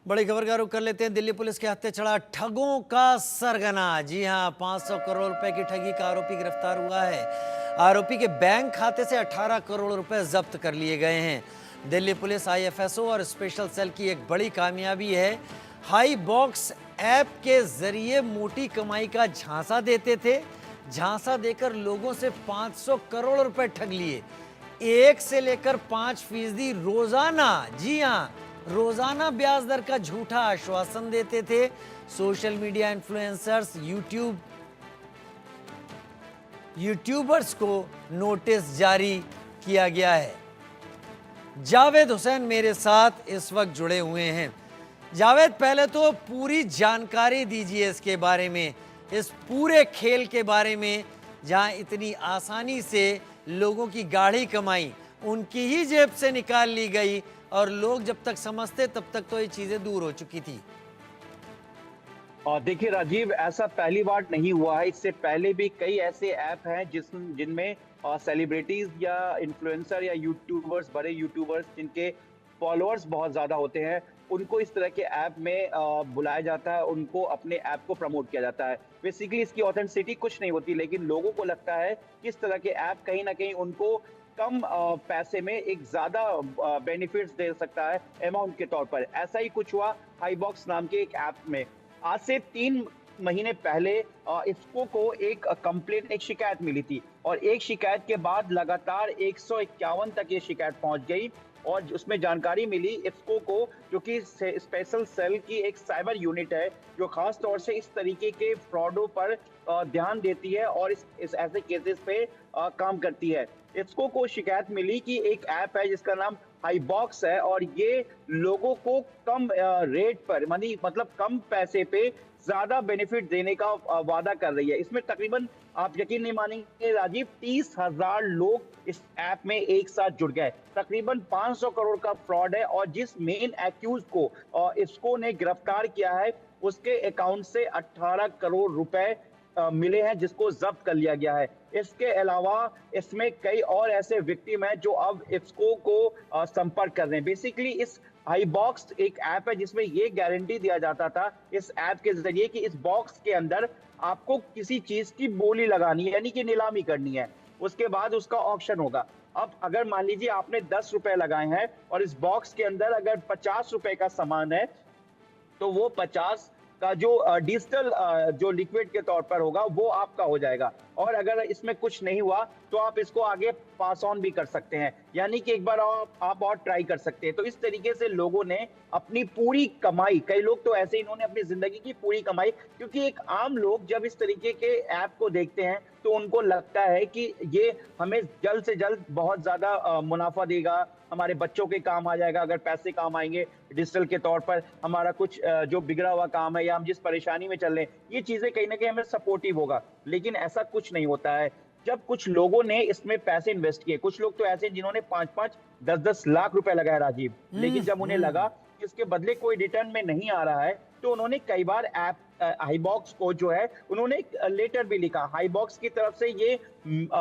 बड़ी खबर का रुख कर लेते हैं। दिल्ली पुलिस के हत्थे चढ़ा ठगों का सरगना। जी हां, 500 करोड़ रुपए की ठगी का आरोपी गिरफ्तार हुआ है। आरोपी के बैंक खाते से 18 करोड़ रुपए जब्त कर लिए गए हैं। दिल्ली पुलिस आईएफएसओ और स्पेशल सेल की एक बड़ी कामयाबी है। हाई बॉक्स ऐप के जरिए मोटी कमाई का झांसा देते थे। झांसा देकर लोगों से 500 करोड़ रुपए ठग लिए। 1 से लेकर 5% रोजाना, जी हां, रोजाना ब्याज दर का झूठा आश्वासन देते थे। सोशल मीडिया इन्फ्लुएंसर्स, यूट्यूबर्स को नोटिस जारी किया गया है। जावेद हुसैन मेरे साथ इस वक्त जुड़े हुए हैं। जावेद, पहले तो पूरी जानकारी दीजिए इसके बारे में, इस पूरे खेल के बारे में, जहां इतनी आसानी से लोगों की गाढ़ी कमाई उनकी ही जेब से निकाल ली गई और लोग जब तक समझते तब तक तो ये चीजें दूर हो चुकी थी। और देखिए राजीव, ऐसा पहली बार नहीं हुआ है। इससे पहले भी कई ऐसे ऐप हैं जिनमें सेलिब्रिटीज या इन्फ्लुएंसर या यूट्यूबर्स, बड़े यूट्यूबर्स जिनके फॉलोअर्स बहुत ज्यादा होते हैं, उनको इस तरह के ऐप में बुलाया जाता है, उनको अपने ऐप को प्रमोट किया जाता है। बेसिकली इसकी ऑथेंटिसिटी कुछ नहीं होती, लेकिन लोगों को लगता है कि इस तरह के ऐप कहीं ना कहीं उनको कम पैसे में एक ज्यादा बेनिफिट्स दे सकता है अमाउंट के तौर पर। ऐसा ही कुछ हुआ हाईबॉक्स नाम के एक ऐप में। आज से 3 महीने पहले इसको को एक कंप्लेंट, एक शिकायत मिली थी, और एक शिकायत के बाद लगातार 151 तक ये शिकायत पहुंच गई और उसमें जानकारी मिली इफ्को को, जो कि स्पेशल सेल की एक साइबर यूनिट है जो खास तौर से इस तरीके के फ्रॉडों पर ध्यान देती है और इस ऐसे केसेस पे काम करती है। इफ्को को शिकायत मिली कि एक ऐप है जिसका नाम हाईबॉक्स है और ये लोगों को कम रेट पर, मतलब कम पैसे पे ज्यादा बेनिफिट देने का वादा कर रही है। इसमें तकरीबन, आप यकीन नहीं मानेंगे राजीव, 30,000 लोग इस ऐप में एक साथ जुड़ गए। तकरीबन 500 करोड़ का फ्रॉड है और जिस मेन एक्यूज को इसको ने गिरफ्तार किया है, उसके अकाउंट से 18 करोड़ रुपए मिले हैं, जिसको जब्त कर लिया गया है। इसके अलावा इसमें कई और ऐसे विक्टिम हैं जो अब इफ्को को संपर्क कर रहे हैं। बेसिकली इस हाईबॉक्स एक ऐप है जिसमें ये गारंटी दिया जाता था इस ऐप के जरिए कि इस बॉक्स के अंदर आपको किसी चीज की बोली लगानी है, यानी कि नीलामी करनी है, उसके बाद उसका ऑक्शन होगा। अब अगर मान लीजिए आपने 10 रुपए लगाए हैं और इस बॉक्स के अंदर अगर 50 रुपए का सामान है, तो वो 50 का जो डिजिटल जो लिक्विड के तौर पर होगा वो आपका हो जाएगा। और अगर इसमें कुछ नहीं हुआ तो आप इसको आगे पास ऑन भी कर सकते हैं, यानी कि एक बार आप और ट्राई कर सकते हैं। तो इस तरीके से लोगों ने अपनी पूरी कमाई, कई लोग तो ऐसे इन्होंने अपनी जिंदगी की पूरी कमाई, क्योंकि एक आम लोग जब इस तरीके के ऐप को देखते हैं तो उनको लगता है कि ये हमें जल्द से जल्द बहुत ज्यादा मुनाफा देगा, हमारे बच्चों के काम आ जाएगा, अगर पैसे काम आएंगे डिजिटल के तौर पर, हमारा कुछ जो बिगड़ा हुआ काम है या हम जिस परेशानी में चल रहे हैं, ये चीजें कहीं ना कहीं हमें सपोर्टिव होगा। लेकिन ऐसा कुछ नहीं होता है। जब कुछ लोगों ने इसमें पैसे इन्वेस्ट किए, कुछ लोग तो ऐसे हैं जिन्होंने 5-5, 10-10 लाख रुपए लगाए राजीव, लेकिन जब उन्हें लगा कि इसके बदले कोई रिटर्न में नहीं आ रहा है, तो उन्होंने कई बार ऐप हाईबॉक्स को जो है, उन्होंने एक लेटर भी लिखा। हाईबॉक्स की तरफ से ये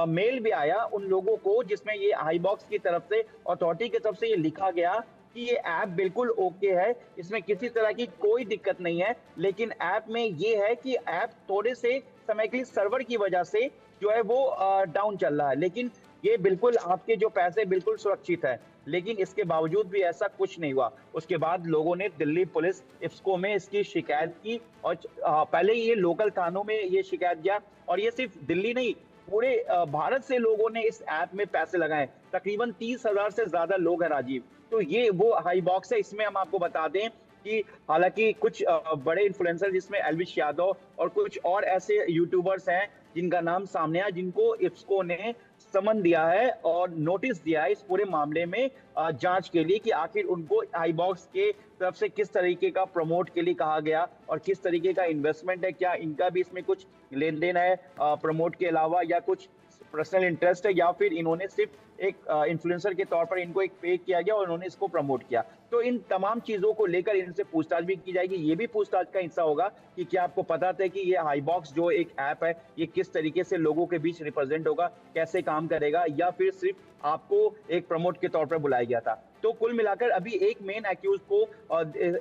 मेल भी आया उन लोगों को, जिसमें ये हाईबॉक्स की तरफ से, अथॉरिटी की तरफ से ये लिखा गया कि ये ऐप बिल्कुल ओके है, इसमें किसी तरह की कोई दिक्कत नहीं है। लेकिन ऐप में ये है कि ऐप थोड़े से समय के लिए सर्वर की वजह से जो है वो डाउन चल रहा है, लेकिन ये बिल्कुल आपके जो पैसे बिल्कुल सुरक्षित है। लेकिन इसके बावजूद भी ऐसा कुछ नहीं हुआ। उसके बाद लोगों ने दिल्ली पुलिस इफ्को में इसकी शिकायत की और पहले ये लोकल थानों में ये शिकायत किया, और ये सिर्फ दिल्ली नहीं, पूरे भारत से लोगों ने इस ऐप में पैसे लगाए। तकरीबन 30,000 से ज्यादा लोग हैं राजीव। तो ये वो हाईबॉक्स है। इसमें हम आपको बता दें कि हालांकि कुछ बड़े इन्फ्लुएंसर, जिसमें एल्विश यादव और कुछ और ऐसे यूट्यूबर्स हैं जिनका नाम सामने आया, जिनको इफ्को ने समन दिया है और नोटिस दिया है इस पूरे मामले में जांच के लिए कि आखिर उनको हाईबॉक्स के तरफ से किस तरीके का प्रमोट के लिए कहा गया और किस तरीके का इन्वेस्टमेंट है, क्या इनका भी इसमें कुछ लेन देन है प्रमोट के अलावा, या कुछ पर्सनल इंटरेस्ट है, या फिर इन्होंने सिर्फ एक इन्फ्लुएंसर के तौर पर इनको एक पे किया गया और उन्होंने इसको प्रमोट किया। तो इन तमाम चीजों को लेकर इनसे पूछताछ भी की जाएगी। ये भी पूछताछ का हिस्सा होगा कि क्या आपको पता था कि ये हाईबॉक्स जो एक ऐप है, ये किस तरीके से लोगों के बीच रिप्रेजेंट होगा, कैसे काम करेगा, या फिर सिर्फ आपको एक प्रमोट के तौर पर बुलाया गया था। तो कुल मिलाकर अभी एक मेन एक्यूज को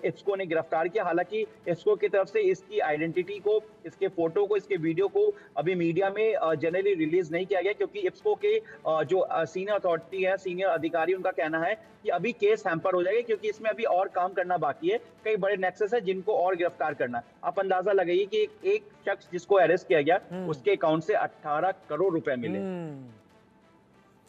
इफ्को ने गिरफ्तार किया। हालांकि इफ्को की तरफ से इसकी आइडेंटिटी को, इसके फोटो को, इसके वीडियो को अभी मीडिया में जनरली रिलीज नहीं किया गया, क्योंकि इफ्को के जो सीनियर अथॉरिटी है, सीनियर अधिकारी, उनका कहना है कि अभी केस हैम्पर हो जाएगा, क्योंकि इसमें अभी और काम करना बाकी है। कई बड़े नेक्सस है जिनको और गिरफ्तार करना है। आप अंदाजा लगाइए कि एक शख्स जिसको अरेस्ट किया गया, उसके अकाउंट से 18 करोड़ रुपए मिले।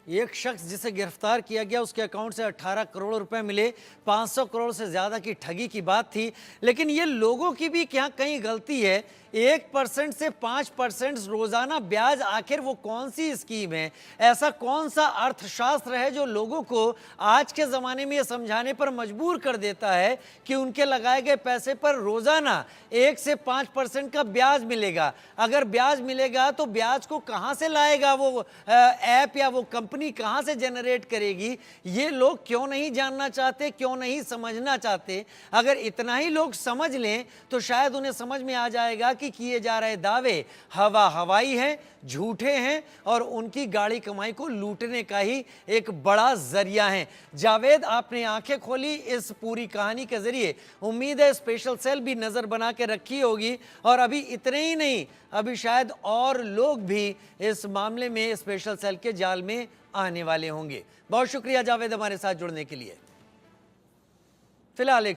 एक शख्स जिसे गिरफ्तार किया गया, उसके अकाउंट से 18 करोड़ रुपए मिले। 500 करोड़ से ज्यादा की ठगी की बात थी। लेकिन ये लोगों की भी क्या कहीं गलती है? 1% से 5% रोजाना ब्याज, आखिर वो कौन सी स्कीम है? ऐसा कौन सा अर्थशास्त्र है जो लोगों को आज के जमाने में ये समझाने पर मजबूर कर देता है कि उनके लगाए गए पैसे पर रोजाना 1 से 5% का ब्याज मिलेगा? अगर ब्याज मिलेगा तो ब्याज को कहां से लाएगा वो ऐप, या वो कंपनी कहां से जनरेट करेगी? ये लोग क्यों नहीं जानना चाहते, क्यों नहीं समझना चाहते? अगर इतना ही लोग समझ लें तो शायद उन्हें समझ में आ जाएगा कि किए जा रहे दावे हवाई हैं, झूठे हैं, और उनकी गाड़ी कमाई को लूटने का ही एक बड़ा जरिया है। जावेद, आपने आंखें खोली इस पूरी कहानी के जरिए। उम्मीद है स्पेशल सेल भी नजर बना के रखी होगी, और अभी इतने ही नहीं, अभी शायद और लोग भी इस मामले में स्पेशल सेल के जाल में आने वाले होंगे। बहुत शुक्रिया जावेद हमारे साथ जुड़ने के लिए। फिलहाल